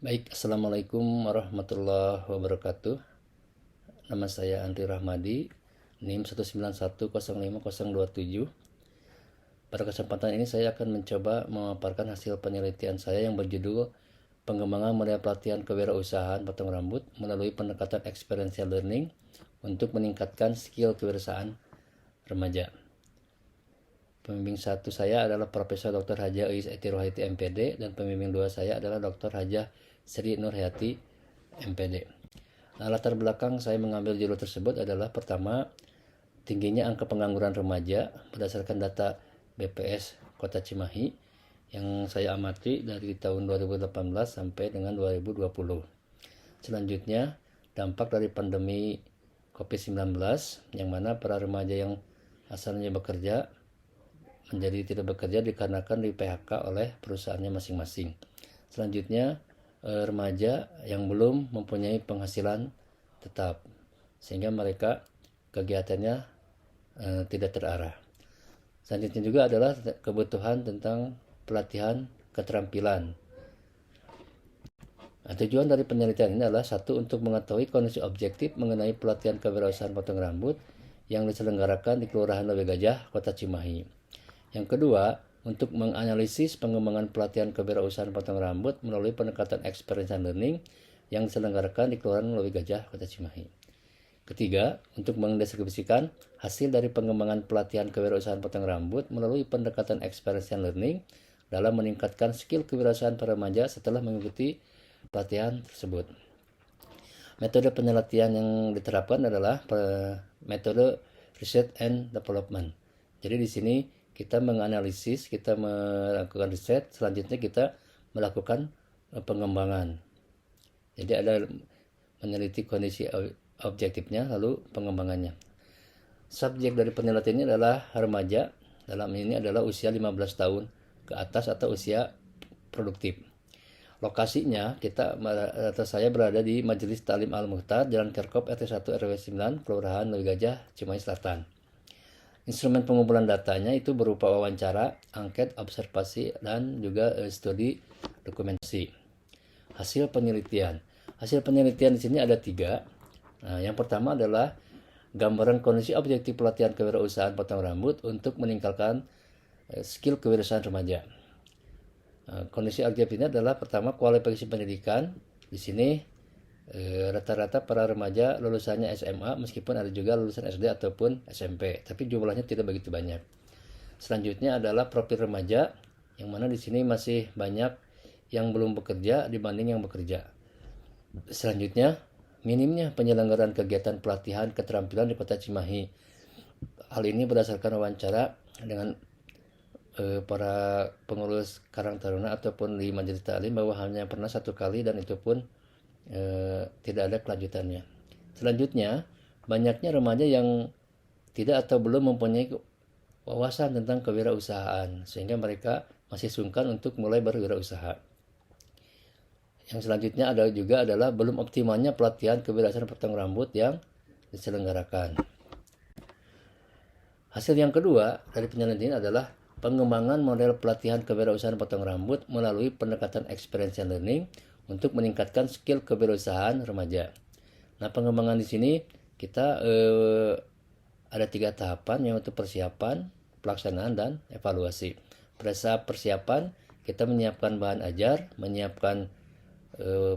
Baik, Assalamualaikum warahmatullahi wabarakatuh. Nama saya Andri Rahmadi, NIM 191050027. Pada kesempatan ini saya akan mencoba memaparkan hasil penelitian saya yang berjudul Pengembangan Model Pelatihan Kewirausahaan Potong Rambut melalui pendekatan Experiential Learning untuk meningkatkan skill kewirausahaan remaja. Pembimbing satu saya adalah Profesor Dr. Haja Uis Eti Rohaiti MPD dan pembimbing dua saya adalah Dr. Haja Sri Nurhayati MPD. Nah, latar belakang saya mengambil judul tersebut adalah pertama, tingginya angka pengangguran remaja berdasarkan data BPS Kota Cimahi yang saya amati dari tahun 2018 sampai dengan 2020. Selanjutnya, dampak dari pandemi COVID-19 yang mana para remaja yang asalnya bekerja menjadi tidak bekerja dikarenakan di PHK oleh perusahaannya masing-masing. Selanjutnya, remaja yang belum mempunyai penghasilan tetap sehingga mereka kegiatannya tidak terarah. Selanjutnya juga adalah kebutuhan tentang pelatihan keterampilan. Nah, tujuan dari penelitian ini adalah satu, untuk mengetahui kondisi objektif mengenai pelatihan kewirausahaan potong rambut yang diselenggarakan di Kelurahan Lewe Gajah, Kota Cimahi. Yang kedua, untuk menganalisis pengembangan pelatihan kewirausahaan potong rambut melalui pendekatan experiential learning yang diselenggarakan di Kelurahan Lewe Gajah, Kota Cimahi. Ketiga, untuk mendeskripsikan hasil dari pengembangan pelatihan kewirausahaan potong rambut melalui pendekatan experiential learning dalam meningkatkan skill kewirausahaan para remaja setelah mengikuti pelatihan tersebut. Metode penelitian yang diterapkan adalah metode research and development. Jadi di sini kita menganalisis, kita melakukan riset, selanjutnya kita melakukan pengembangan. Jadi ada meneliti kondisi objektifnya, lalu pengembangannya. Subjek dari penelitian ini adalah remaja, dalam ini adalah usia 15 tahun ke atas atau usia produktif. Lokasinya saya berada di Majelis Ta'lim Al-Mukhtar, Jalan Kerkop RT 1 RW 9, Kelurahan Lewe Gajah, Cimahi Selatan. Instrumen pengumpulan datanya itu berupa wawancara, angket, observasi, dan juga studi dokumentasi. Hasil penelitian di sini ada 3. Nah, yang pertama adalah gambaran kondisi objektif pelatihan kewirausahaan potong rambut untuk meningkatkan skill kewirausahaan remaja. Kondisi objektif ini adalah pertama, kualifikasi pendidikan. Di sini rata-rata para remaja lulusannya SMA, meskipun ada juga lulusan SD ataupun SMP, tapi jumlahnya tidak begitu banyak. Selanjutnya adalah profil remaja, yang mana di sini masih banyak yang belum bekerja dibanding yang bekerja. Selanjutnya, minimnya penyelenggaraan kegiatan pelatihan keterampilan di Kota Cimahi. Hal ini berdasarkan wawancara dengan para pengurus Karang Taruna ataupun di Majelis Ta'lim, bahwa hanya pernah 1 kali dan itu pun tidak ada kelanjutannya. Selanjutnya, banyaknya remaja yang tidak atau belum mempunyai wawasan tentang kewirausahaan sehingga mereka masih sungkan untuk mulai berwirausaha. Yang selanjutnya adalah belum optimalnya pelatihan kewirausahaan potong rambut yang diselenggarakan. Hasil yang kedua dari penelitian adalah pengembangan model pelatihan kewirausahaan potong rambut melalui pendekatan experiential learning untuk meningkatkan skill kewirausahaan remaja. Nah, pengembangan di sini kita ada 3 tahapan, yaitu persiapan, pelaksanaan, dan evaluasi. Pada saat persiapan, kita menyiapkan bahan ajar, menyiapkan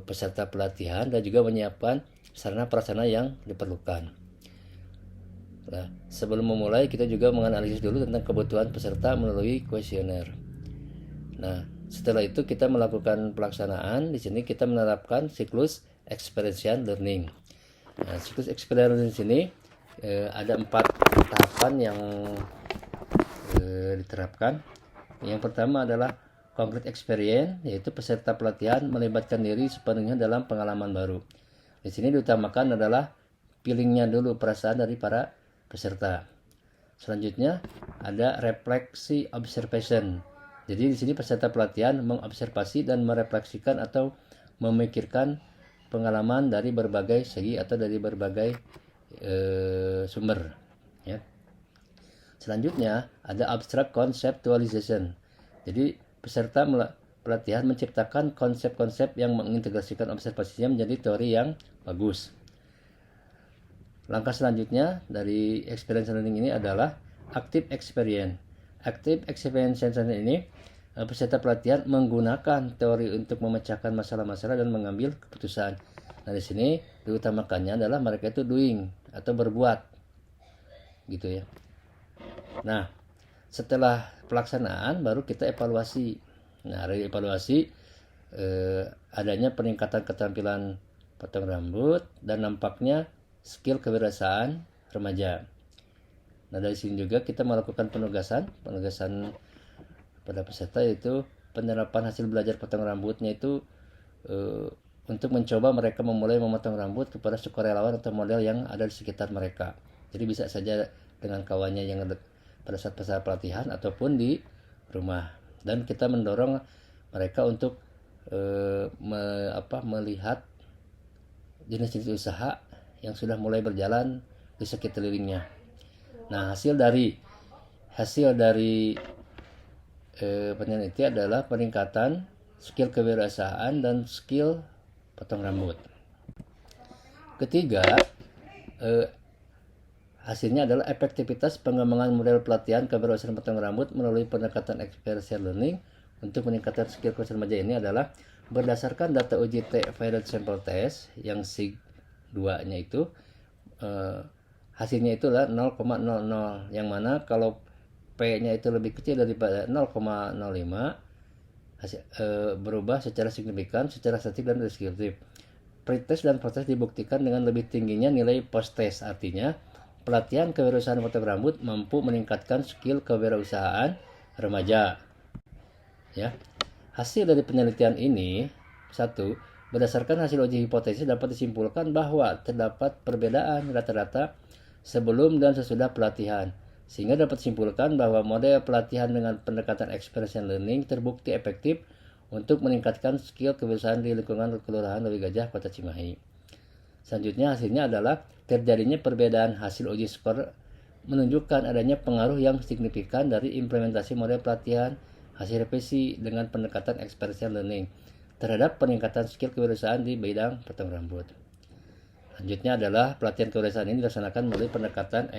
peserta pelatihan, dan juga menyiapkan sarana prasarana yang diperlukan. Nah, sebelum memulai kita juga menganalisis dulu tentang kebutuhan peserta melalui kuesioner. Nah, setelah itu kita melakukan pelaksanaan. Di sini kita menerapkan siklus experiential learning. Nah, siklus experiential learning di sini ada 4 tahapan yang diterapkan. Yang pertama adalah concrete experience, yaitu peserta pelatihan melibatkan diri sepenuhnya dalam pengalaman baru. Di sini diutamakan adalah feelingnya dulu, perasaan dari para peserta. Selanjutnya ada refleksi observation. Jadi di sini peserta pelatihan mengobservasi dan merefleksikan atau memikirkan pengalaman dari berbagai segi atau dari berbagai sumber. Ya. Selanjutnya ada abstract conceptualization. Jadi peserta pelatihan menciptakan konsep-konsep yang mengintegrasikan observasinya menjadi teori yang bagus. Langkah selanjutnya dari experience learning ini adalah active experience. Active experience learning ini peserta pelatihan menggunakan teori untuk memecahkan masalah-masalah dan mengambil keputusan. Nah, di sini diutamakannya adalah mereka itu doing atau berbuat, gitu ya. Nah, setelah pelaksanaan baru kita evaluasi. Nah, dari evaluasi adanya peningkatan keterampilan potong rambut dan nampaknya skill kewirausahaan remaja. Nah, dari sini juga kita melakukan penugasan pada peserta, yaitu penerapan hasil belajar potong rambutnya itu untuk mencoba mereka memulai memotong rambut kepada sukarelawan atau model yang ada di sekitar mereka. Jadi bisa saja dengan kawannya yang pada saat pelatihan ataupun di rumah. Dan kita mendorong mereka untuk melihat jenis-jenis usaha yang sudah mulai berjalan di sekelilingnya. Nah, hasil dari penelitian adalah peningkatan skill kewirausahaan dan skill potong rambut. Ketiga, hasilnya adalah efektivitas pengembangan model pelatihan kewirausahaan potong rambut melalui pendekatan experiential learning untuk meningkatkan skill kewirausahaan remaja ini adalah berdasarkan data uji T-Valid Sample Test yang SIG 2-nya itu hasilnya itulah 0,00, yang mana kalau P-nya itu lebih kecil daripada 0,05 berubah secara signifikan secara statistik dan deskriptif. Pretest dan post-test dibuktikan dengan lebih tingginya nilai post-test, artinya pelatihan kewirausahaan potong rambut mampu meningkatkan skill kewirausahaan remaja. Ya. Hasil dari penelitian ini, satu, berdasarkan hasil uji hipotesis dapat disimpulkan bahwa terdapat perbedaan rata-rata sebelum dan sesudah pelatihan, sehingga dapat disimpulkan bahwa model pelatihan dengan pendekatan experiential learning terbukti efektif untuk meningkatkan skill kewirausahaan di lingkungan Kelurahan Lewi Gajah, Kota Cimahi. Selanjutnya hasilnya adalah terjadinya perbedaan hasil uji skor menunjukkan adanya pengaruh yang signifikan dari implementasi model pelatihan hasil revisi dengan pendekatan experiential learning terhadap peningkatan skill kewirausahaan di bidang potong rambut. Selanjutnya adalah pelatihan kewirausahaan ini dilaksanakan melalui pendekatan